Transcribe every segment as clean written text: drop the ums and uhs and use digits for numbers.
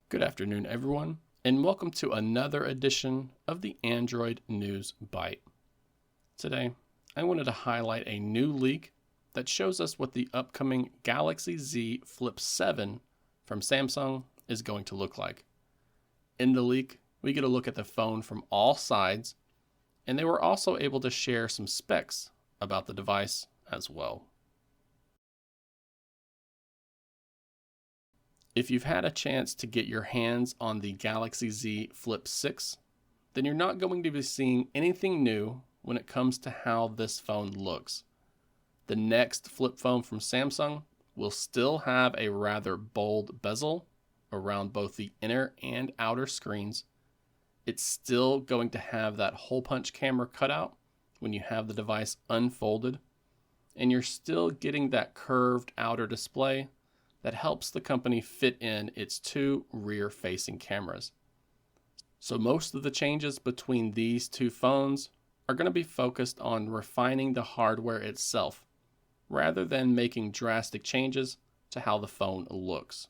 Good afternoon, everyone, and welcome to another edition of the Android News Byte. Today, I wanted to highlight a new leak that shows us what the upcoming Galaxy Z Flip 7 from Samsung is going to look like. In the leak, we get a look at the phone from all sides, and they were also able to share some specs about the device as well. If you've had a chance to get your hands on the Galaxy Z Flip 6, then you're not going to be seeing anything new when it comes to how this phone looks. The next flip phone from Samsung will still have a rather bold bezel around both the inner and outer screens. It's still going to have that hole punch camera cutout when you have the device unfolded, and you're still getting that curved outer display that helps the company fit in its two rear-facing cameras. So most of the changes between these two phones are going to be focused on refining the hardware itself, rather than making drastic changes to how the phone looks.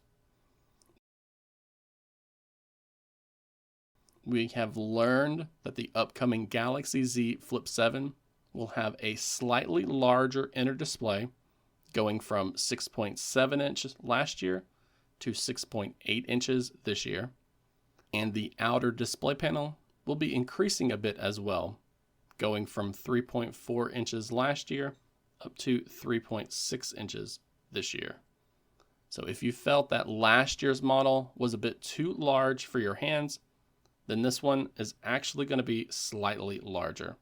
We have learned that the upcoming Galaxy Z Flip 7 will have a slightly larger inner display, going from 6.7 inches last year to 6.8 inches this year. And the outer display panel will be increasing a bit as well, going from 3.4 inches last year up to 3.6 inches this year. So if you felt that last year's model was a bit too large for your hands, then this one is actually going to be slightly larger.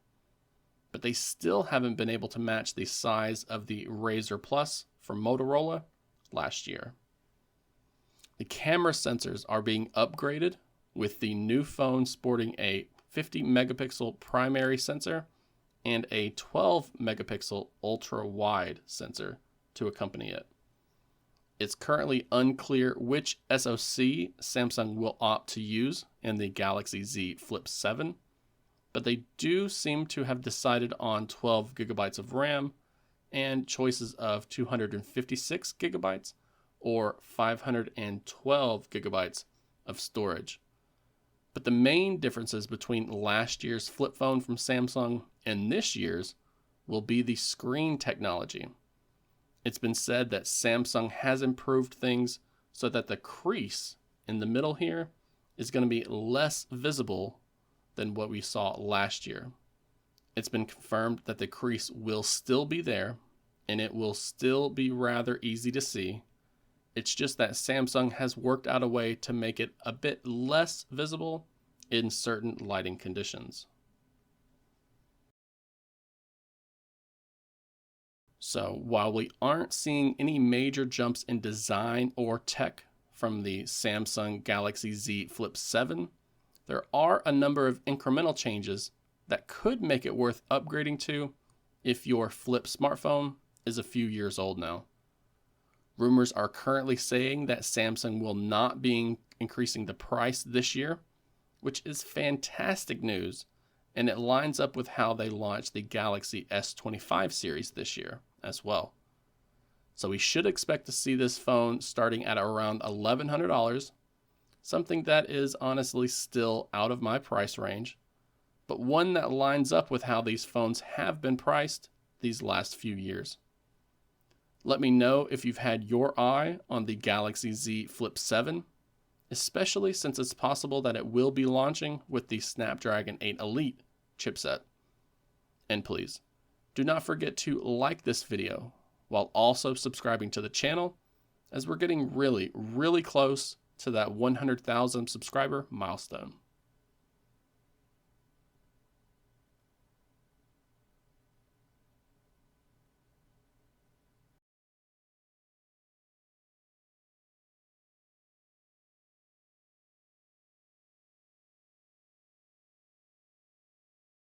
But they still haven't been able to match the size of the Razr Plus from Motorola last year. The camera sensors are being upgraded, with the new phone sporting a 50 megapixel primary sensor and a 12 megapixel ultra wide sensor to accompany it. It's currently unclear which SoC Samsung will opt to use in the Galaxy Z Flip 7, but they do seem to have decided on 12 gigabytes of RAM and choices of 256 gigabytes or 512 gigabytes of storage. But the main differences between last year's flip phone from Samsung and this year's will be the screen technology. It's been said that Samsung has improved things so that the crease in the middle here is going to be less visible than what we saw last year. It's been confirmed that the crease will still be there and it will still be rather easy to see. It's just that Samsung has worked out a way to make it a bit less visible in certain lighting conditions. So while we aren't seeing any major jumps in design or tech from the Samsung Galaxy Z Flip 7, there are a number of incremental changes that could make it worth upgrading to if your flip smartphone is a few years old now. Rumors are currently saying that Samsung will not be increasing the price this year, which is fantastic news, and it lines up with how they launched the Galaxy S25 series this year as well. So we should expect to see this phone starting at around $1,100, something that is honestly still out of my price range, but one that lines up with how these phones have been priced these last few years. Let me know if you've had your eye on the Galaxy Z Flip 7, especially since it's possible that it will be launching with the Snapdragon 8 Elite chipset. And please, do not forget to like this video while also subscribing to the channel, as we're getting really close to that 100,000 subscriber milestone.